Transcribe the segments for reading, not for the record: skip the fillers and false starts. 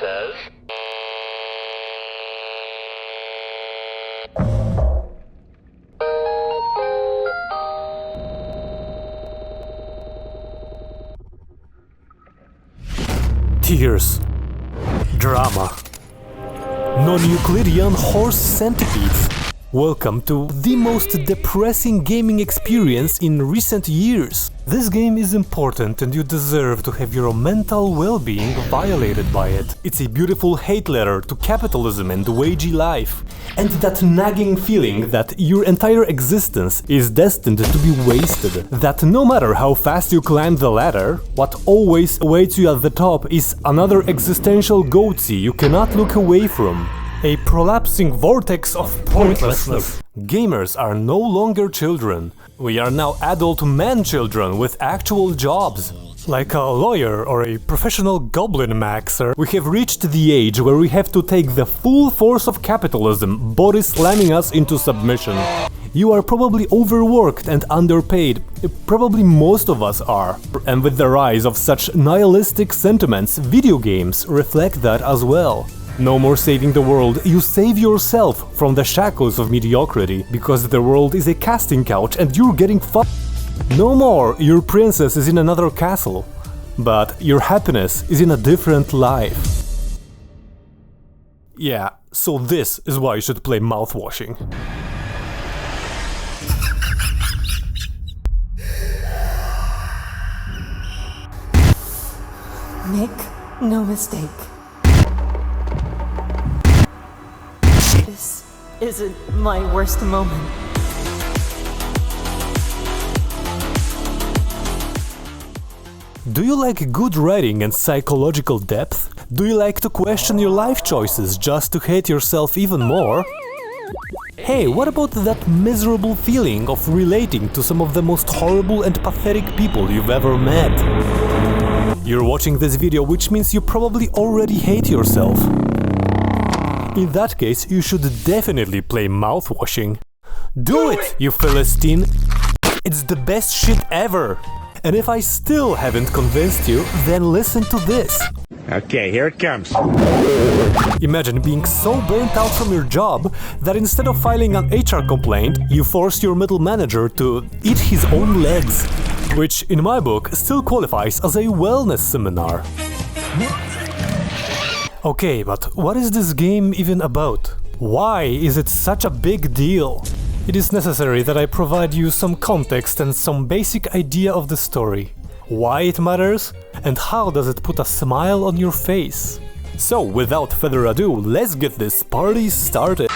says. Tears, drama, non-Euclidean horse centipedes. Welcome to the most depressing gaming experience in recent years. This game is important and you deserve to have your mental well-being violated by it. It's a beautiful hate letter to capitalism and wagey life. And that nagging feeling that your entire existence is destined to be wasted. That no matter how fast you climb the ladder, what always awaits you at the top is another existential goatsy you cannot look away from. A prolapsing vortex of pointlessness. Gamers are no longer children. We are now adult man-children with actual jobs. Like a lawyer or a professional goblin maxer, we have reached the age where we have to take the full force of capitalism, body slamming us into submission. You are probably overworked and underpaid, probably most of us are. And with the rise of such nihilistic sentiments, video games reflect that as well. No more saving the world, you save yourself from the shackles of mediocrity, because the world is a casting couch and you're getting fucked. No more, your princess is in another castle, but your happiness is in a different life. Yeah, so this is why you should play Mouthwashing. Nick, no mistake. This isn't my worst moment. Do you like good writing and psychological depth? Do you like to question your life choices just to hate yourself even more? Hey, what about that miserable feeling of relating to some of the most horrible and pathetic people you've ever met? You're watching this video, which means you probably already hate yourself. In that case, you should definitely play Mouthwashing. Do it, you Philistine! It's the best shit ever! And if I still haven't convinced you, then listen to this. Okay, here it comes. Imagine being so burnt out from your job that instead of filing an HR complaint, you force your middle manager to eat his own legs. Which, in my book, still qualifies as a wellness seminar. Okay, but what is this game even about? Why is it such a big deal? It is necessary that I provide you some context and some basic idea of the story. Why it matters, and how does it put a smile on your face. So, without further ado, let's get this party started.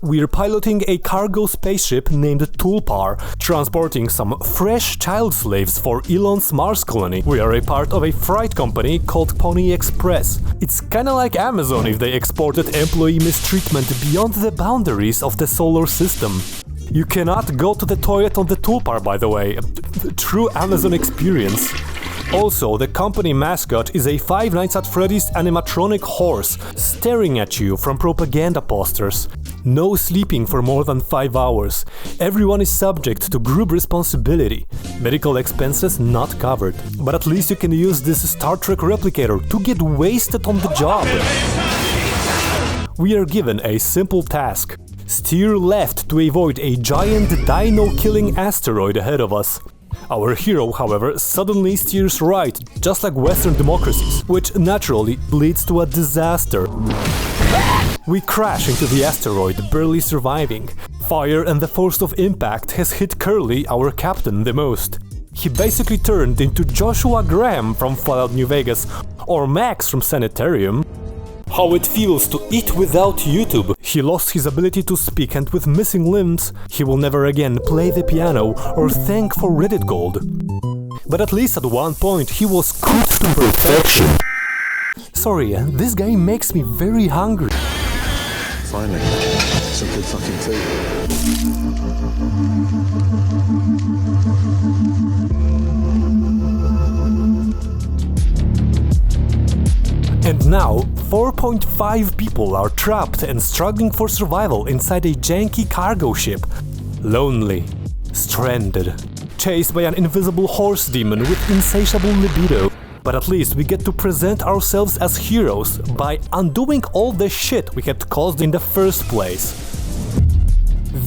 We're piloting a cargo spaceship named Tulpar, transporting some fresh child slaves for Elon's Mars colony. We are a part of a freight company called Pony Express. It's kinda like Amazon if they exported employee mistreatment beyond the boundaries of the solar system. You cannot go to the toilet on the Tulpar, by the way. True Amazon experience. Also, the company mascot is a Five Nights at Freddy's animatronic horse staring at you from propaganda posters. No sleeping for more than 5 hours. Everyone is subject to group responsibility. Medical expenses not covered. But at least you can use this Star Trek replicator to get wasted on the job. We are given a simple task. Steer left to avoid a giant dino-killing asteroid ahead of us. Our hero, however, suddenly steers right, just like Western democracies, which naturally leads to a disaster. We crash into the asteroid, barely surviving. Fire and the force of impact has hit Curly, our captain, the most. He basically turned into Joshua Graham from Fallout New Vegas, or Max from Sanitarium. How it feels to eat without YouTube. He lost his ability to speak, and with missing limbs, he will never again play the piano or thank for Reddit gold. But at least at one point he was cooked to perfection. Sorry, this guy makes me very hungry. Finally, some good fucking tea. And now, 4.5 people are trapped and struggling for survival inside a janky cargo ship. Lonely, stranded, chased by an invisible horse demon with insatiable libido. But at least we get to present ourselves as heroes by undoing all the shit we had caused in the first place.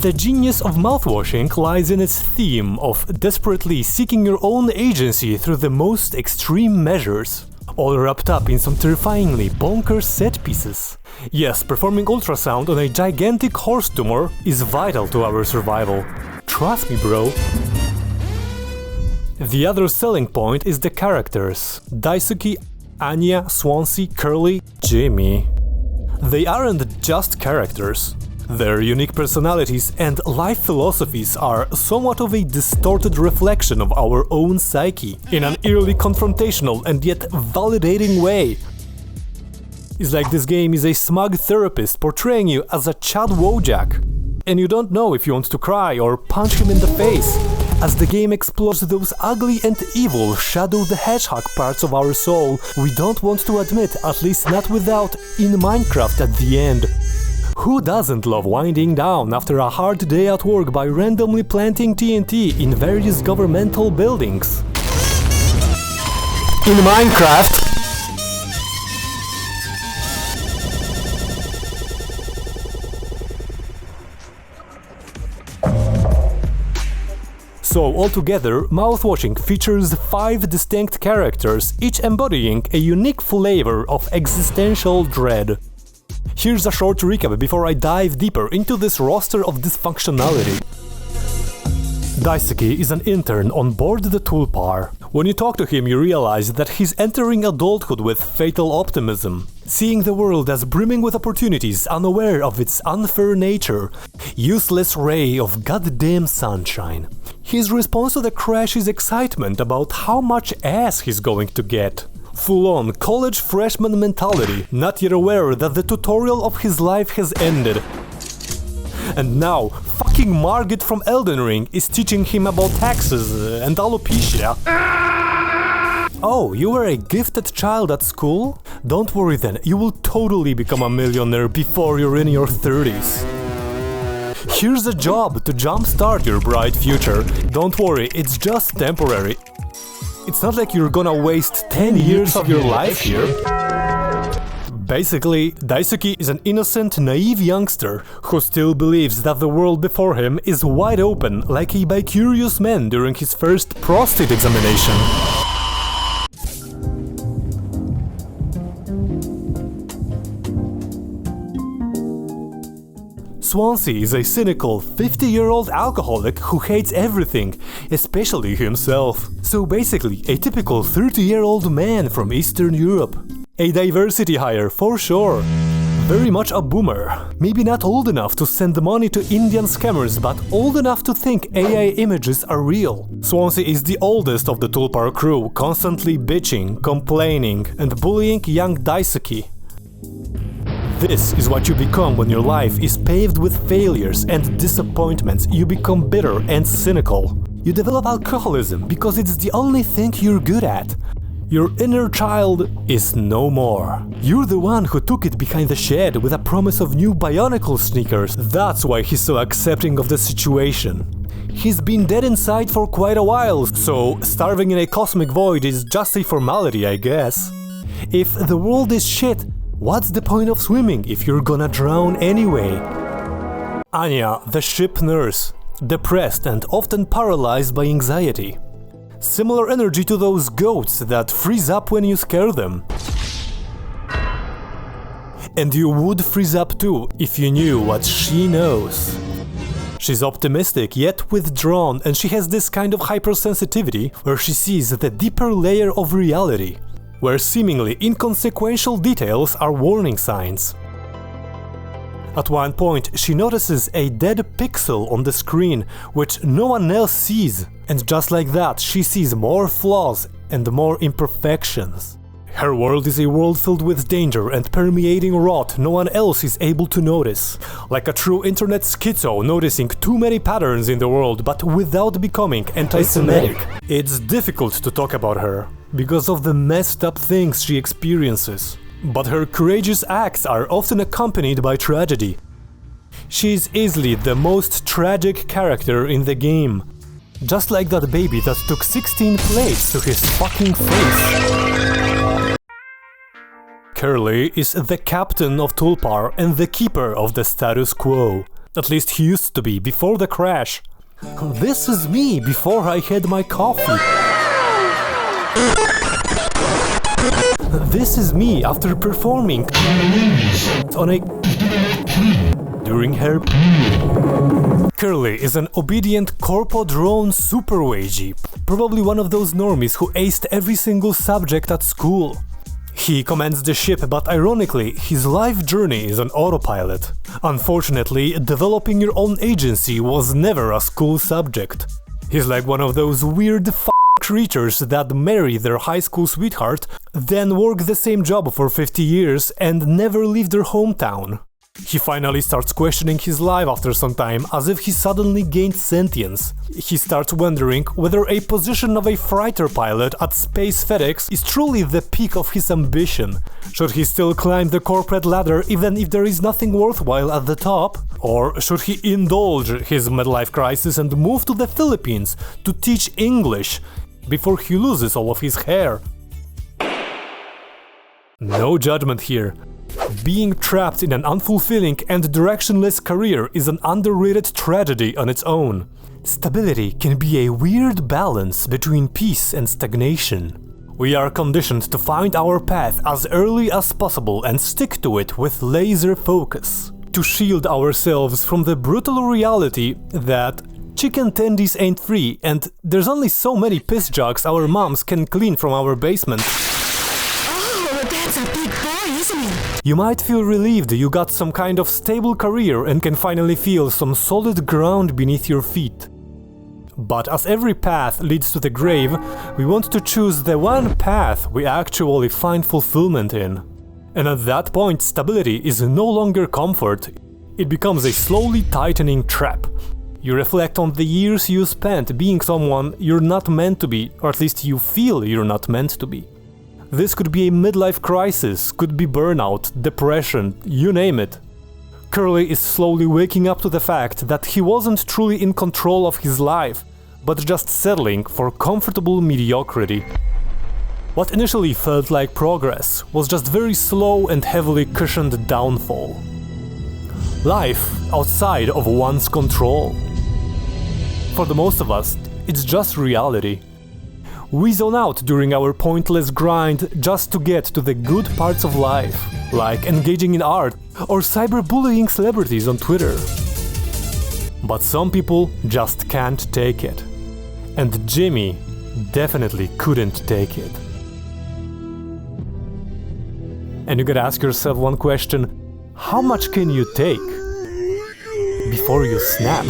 The genius of Mouthwashing lies in its theme of desperately seeking your own agency through the most extreme measures, all wrapped up in some terrifyingly bonkers set pieces. Yes, performing ultrasound on a gigantic horse tumor is vital to our survival. Trust me, bro. The other selling point is the characters: Daisuke, Anya, Swansea, Curly, Jimmy. They aren't just characters. Their unique personalities and life philosophies are somewhat of a distorted reflection of our own psyche, in an eerily confrontational and yet validating way. It's like this game is a smug therapist portraying you as a Chad Wojak, and you don't know if you want to cry or punch him in the face, as the game explores those ugly and evil Shadow the Hedgehog parts of our soul we don't want to admit, at least not without in Minecraft at the end. Who doesn't love winding down after a hard day at work by randomly planting TNT in various governmental buildings? In Minecraft! So altogether, Mouthwashing features 5 distinct characters, each embodying a unique flavor of existential dread. Here's a short recap before I dive deeper into this roster of dysfunctionality. Daisuke is an intern on board the Tulpar. When you talk to him, you realize that he's entering adulthood with fatal optimism, seeing the world as brimming with opportunities, unaware of its unfair nature. Useless ray of goddamn sunshine. His response to the crash is excitement about how much ass he's going to get. Full-on college freshman mentality, not yet aware that the tutorial of his life has ended. And now, fucking Margit from Elden Ring is teaching him about taxes and alopecia. Oh, you were a gifted child at school? Don't worry then, you will totally become a millionaire before you're in your 30s. Here's a job to jumpstart your bright future. Don't worry, it's just temporary. It's not like you're gonna waste 10 years of your life here. Basically, Daisuke is an innocent, naive youngster who still believes that the world before him is wide open, like a bicurious man during his first prostate examination. Swansea is a cynical 50-year-old alcoholic who hates everything, especially himself. So basically, a typical 30-year-old man from Eastern Europe. A diversity hire for sure. Very much a boomer. Maybe not old enough to send money to Indian scammers, but old enough to think AI images are real. Swansea is the oldest of the Tulpar crew, constantly bitching, complaining, and bullying young Daisuke. This is what you become when your life is paved with failures and disappointments. You become bitter and cynical. You develop alcoholism because it's the only thing you're good at. Your inner child is no more. You're the one who took it behind the shed with a promise of new Bionicle sneakers. That's why he's so accepting of the situation. He's been dead inside for quite a while, so starving in a cosmic void is just a formality, I guess. If the world is shit, what's the point of swimming if you're gonna drown anyway? Anya, the ship nurse, depressed and often paralyzed by anxiety. Similar energy to those goats that freeze up when you scare them. And you would freeze up too if you knew what she knows. She's optimistic yet withdrawn, and she has this kind of hypersensitivity where she sees the deeper layer of reality, where seemingly inconsequential details are warning signs. At one point, she notices a dead pixel on the screen, which no one else sees, and just like that, she sees more flaws and more imperfections. Her world is a world filled with danger and permeating rot no one else is able to notice. Like a true internet schizo noticing too many patterns in the world but without becoming anti-Semitic. It's difficult to talk about her because of the messed up things she experiences. But her courageous acts are often accompanied by tragedy. She is easily the most tragic character in the game. Just like that baby that took 16 plates to his fucking face. Curly is the captain of Tulpar and the keeper of the status quo. At least he used to be before the crash. This is me before I had my coffee. This is me after performing on a... during her... Curly is an obedient corpo drone super wagey, probably one of those normies who aced every single subject at school. He commands the ship, but ironically, his life journey is on autopilot. Unfortunately, developing your own agency was never a school subject. He's like one of those weird creatures that marry their high school sweetheart, then work the same job for 50 years and never leave their hometown. He finally starts questioning his life after some time, as if he suddenly gained sentience. He starts wondering whether a position of a freighter pilot at Space FedEx is truly the peak of his ambition. Should he still climb the corporate ladder even if there is nothing worthwhile at the top? Or should he indulge his midlife crisis and move to the Philippines to teach English before he loses all of his hair? No judgment here. Being trapped in an unfulfilling and directionless career is an underrated tragedy on its own. Stability can be a weird balance between peace and stagnation. We are conditioned to find our path as early as possible and stick to it with laser focus, to shield ourselves from the brutal reality that chicken tendies ain't free and there's only so many piss jugs our moms can clean from our basement. That's a big boy, isn't it? You might feel relieved you got some kind of stable career and can finally feel some solid ground beneath your feet. But as every path leads to the grave, we want to choose the one path we actually find fulfillment in. And at that point, stability is no longer comfort, it becomes a slowly tightening trap. You reflect on the years you spent being someone you're not meant to be, or at least you feel you're not meant to be. This could be a midlife crisis, could be burnout, depression, you name it. Curly is slowly waking up to the fact that he wasn't truly in control of his life, but just settling for comfortable mediocrity. What initially felt like progress was just very slow and heavily cushioned downfall. Life outside of one's control. For the most of us, it's just reality. We zone out during our pointless grind just to get to the good parts of life, like engaging in art or cyberbullying celebrities on Twitter. But some people just can't take it. And Jimmy definitely couldn't take it. And you gotta ask yourself one question: how much can you take before you snap?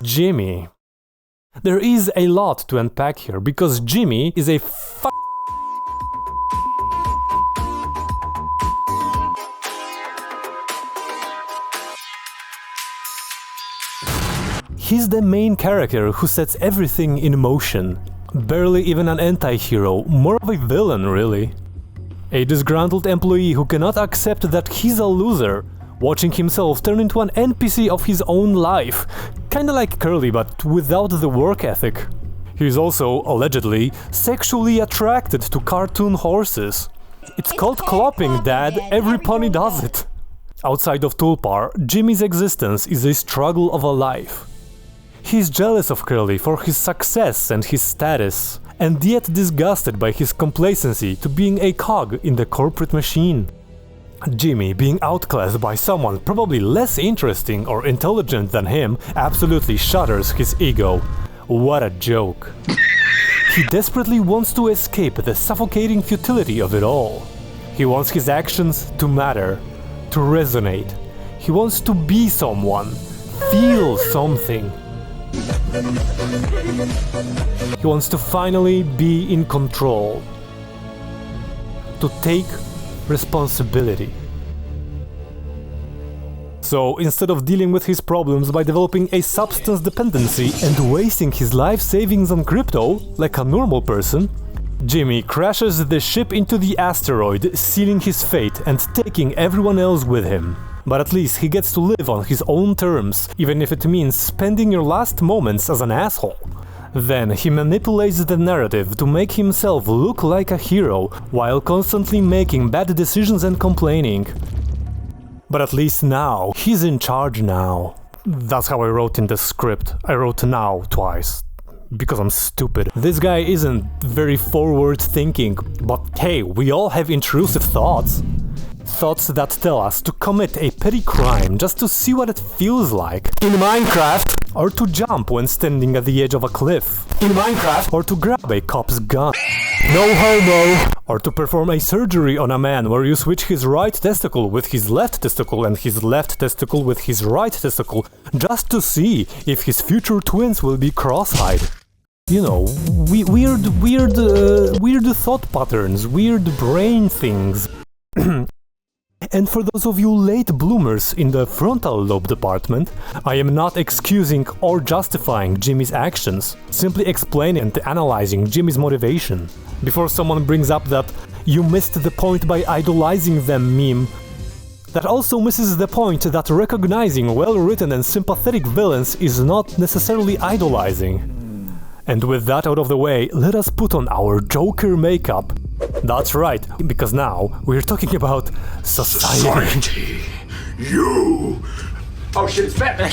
Jimmy. There is a lot to unpack here, because Jimmy is a He's the main character who sets everything in motion. Barely even an anti-hero, more of a villain really. A disgruntled employee who cannot accept that he's a loser, watching himself turn into an NPC of his own life. Kinda like Curly, but without the work ethic. He's also, allegedly, sexually attracted to cartoon horses. It's called clopping, Dad, every pony does it. Outside of Tulpar, Jimmy's existence is a struggle of a life. He's jealous of Curly for his success and his status, and yet disgusted by his complacency to being a cog in the corporate machine. Jimmy, being outclassed by someone probably less interesting or intelligent than him, absolutely shatters his ego. What a joke. He desperately wants to escape the suffocating futility of it all. He wants his actions to matter, to resonate. He wants to be someone, feel something. He wants to finally be in control, to take responsibility. So instead of dealing with his problems by developing a substance dependency and wasting his life savings on crypto like a normal person, Jimmy crashes the ship into the asteroid, sealing his fate and taking everyone else with him. But at least he gets to live on his own terms, even if it means spending your last moments as an asshole. Then he manipulates the narrative to make himself look like a hero, while constantly making bad decisions and complaining. But at least now, he's in charge now. That's how I wrote in the script. I wrote now twice. Because I'm stupid. This guy isn't very forward thinking, but hey, we all have intrusive thoughts. Thoughts that tell us to commit a petty crime just to see what it feels like. In Minecraft! Or to jump when standing at the edge of a cliff. In Minecraft! Or to grab a cop's gun. No homo! Or to perform a surgery on a man where you switch his right testicle with his left testicle and his left testicle with his right testicle just to see if his future twins will be cross-eyed. You know, weird thought patterns, weird brain things. And for those of you late bloomers in the frontal lobe department, I am not excusing or justifying Jimmy's actions, simply explaining and analyzing Jimmy's motivation. Before someone brings up that "you missed the point by idolizing them" meme, that also misses the point that recognizing well-written and sympathetic villains is not necessarily idolizing. And with that out of the way, let us put on our Joker makeup. That's right, because now we're talking about society. You! Oh shit, it's Batman!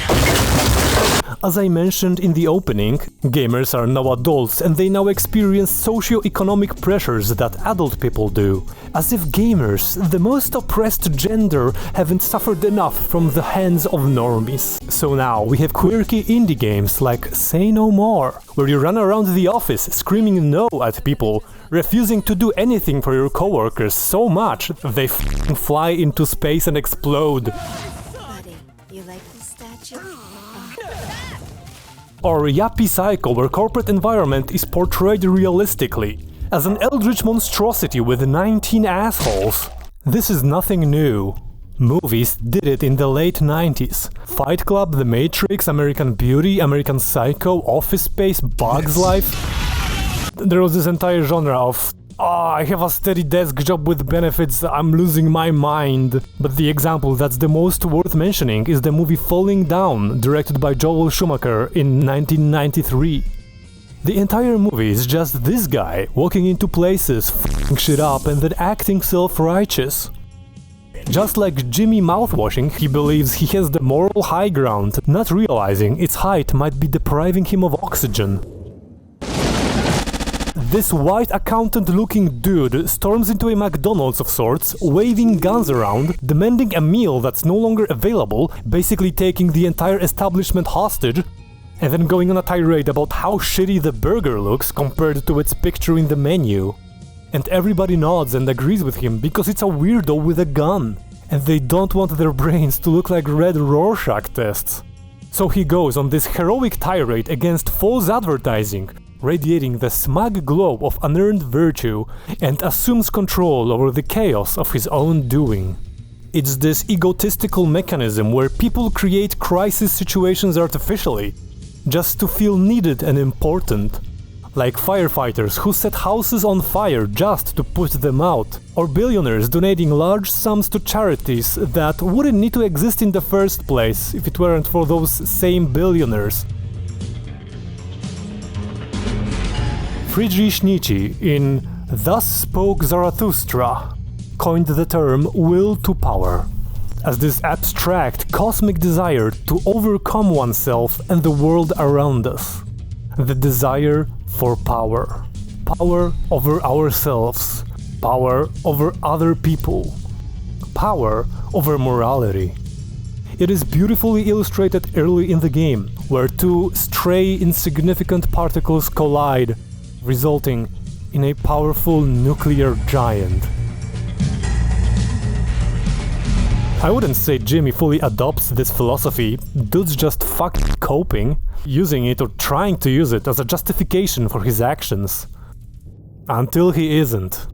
As I mentioned in the opening, gamers are now adults and they now experience socio-economic pressures that adult people do. As if gamers, the most oppressed gender, haven't suffered enough from the hands of normies. So now we have quirky indie games like Say No More, where you run around the office screaming no at people, refusing to do anything for your coworkers so much they fly into space and explode. Buddy, you like this statue? Or Yappy Psycho, where corporate environment is portrayed realistically, as an eldritch monstrosity with 19 assholes. This is nothing new. Movies did it in the late 90s. Fight Club, The Matrix, American Beauty, American Psycho, Office Space, Bugs Life. There was this entire genre of I have a steady desk job with benefits, I'm losing my mind. But the example that's the most worth mentioning is the movie Falling Down, directed by Joel Schumacher in 1993. The entire movie is just this guy walking into places, f***ing shit up and then acting self-righteous. Just like Jimmy Mouthwashing, he believes he has the moral high ground, not realizing its height might be depriving him of oxygen. This white accountant-looking dude storms into a McDonald's of sorts, waving guns around, demanding a meal that's no longer available, basically taking the entire establishment hostage, and then going on a tirade about how shitty the burger looks compared to its picture in the menu. And everybody nods and agrees with him because it's a weirdo with a gun, and they don't want their brains to look like red Rorschach tests. So he goes on this heroic tirade against false advertising, radiating the smug glow of unearned virtue, and assumes control over the chaos of his own doing. It's this egotistical mechanism where people create crisis situations artificially, just to feel needed and important. Like firefighters who set houses on fire just to put them out, or billionaires donating large sums to charities that wouldn't need to exist in the first place if it weren't for those same billionaires. Friedrich Nietzsche, in Thus Spoke Zarathustra, coined the term will to power, as this abstract cosmic desire to overcome oneself and the world around us. The desire for power. Power over ourselves. Power over other people. Power over morality. It is beautifully illustrated early in the game, where two stray insignificant particles collide, resulting in a powerful nuclear giant. I wouldn't say Jimmy fully adopts this philosophy, dude's just fucking coping, using it or trying to use it as a justification for his actions. Until he isn't.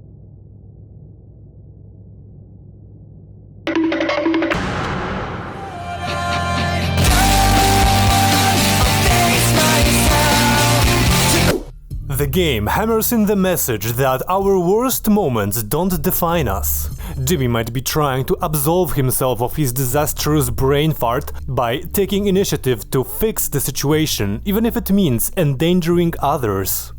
The game hammers in the message that our worst moments don't define us. Jimmy might be trying to absolve himself of his disastrous brain fart by taking initiative to fix the situation, even if it means endangering others.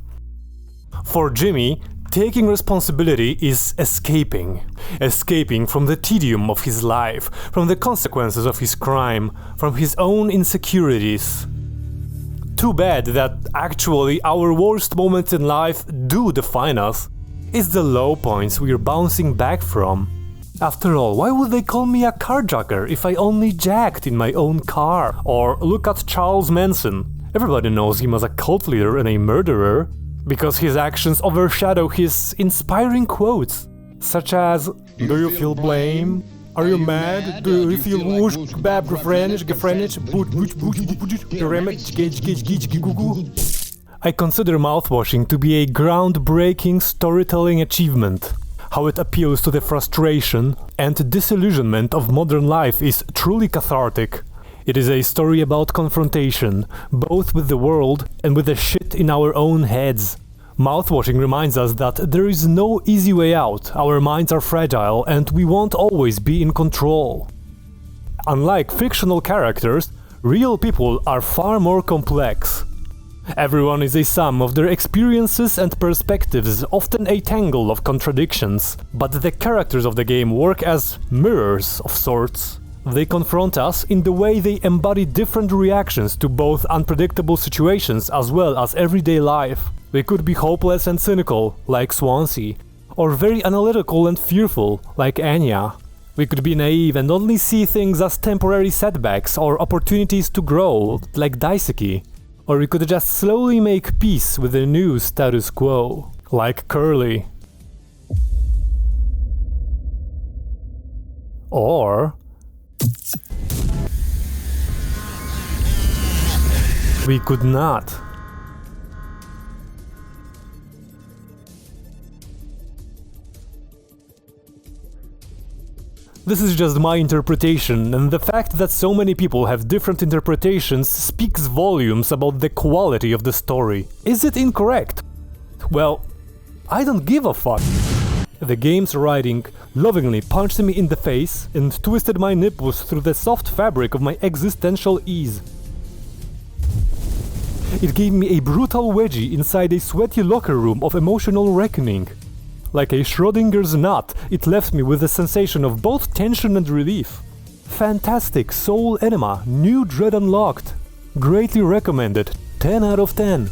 For Jimmy, taking responsibility is escaping. Escaping from the tedium of his life, from the consequences of his crime, from his own insecurities. Too bad that actually our worst moments in life do define us. It's the low points we're bouncing back from. After all, why would they call me a carjacker if I only jacked in my own car? Or look at Charles Manson. Everybody knows him as a cult leader and a murderer, because his actions overshadow his inspiring quotes, such as "Do you feel blame? Are you mad? Do you feel whoosh, bab, gefrenish, I consider Mouthwashing to be a groundbreaking storytelling achievement. How it appeals to the frustration and disillusionment of modern life is truly cathartic. It is a story about confrontation, both with the world and with the shit in our own heads. Mouthwashing reminds us that there is no easy way out, our minds are fragile and we won't always be in control. Unlike fictional characters, real people are far more complex. Everyone is a sum of their experiences and perspectives, often a tangle of contradictions, but the characters of the game work as mirrors of sorts. They confront us in the way they embody different reactions to both unpredictable situations as well as everyday life. We could be hopeless and cynical, like Swansea, or very analytical and fearful, like Anya. We could be naive and only see things as temporary setbacks or opportunities to grow, like Daisuke. Or we could just slowly make peace with the new status quo, like Curly. Or we could not. This is just my interpretation, and the fact that so many people have different interpretations speaks volumes about the quality of the story. Is it incorrect? Well, I don't give a fuck. The game's writing lovingly punched me in the face and twisted my nipples through the soft fabric of my existential ease. It gave me a brutal wedgie inside a sweaty locker room of emotional reckoning. Like a Schrodinger's knot, it left me with a sensation of both tension and relief. Fantastic soul enema, new dread unlocked. Greatly recommended, 10 out of 10.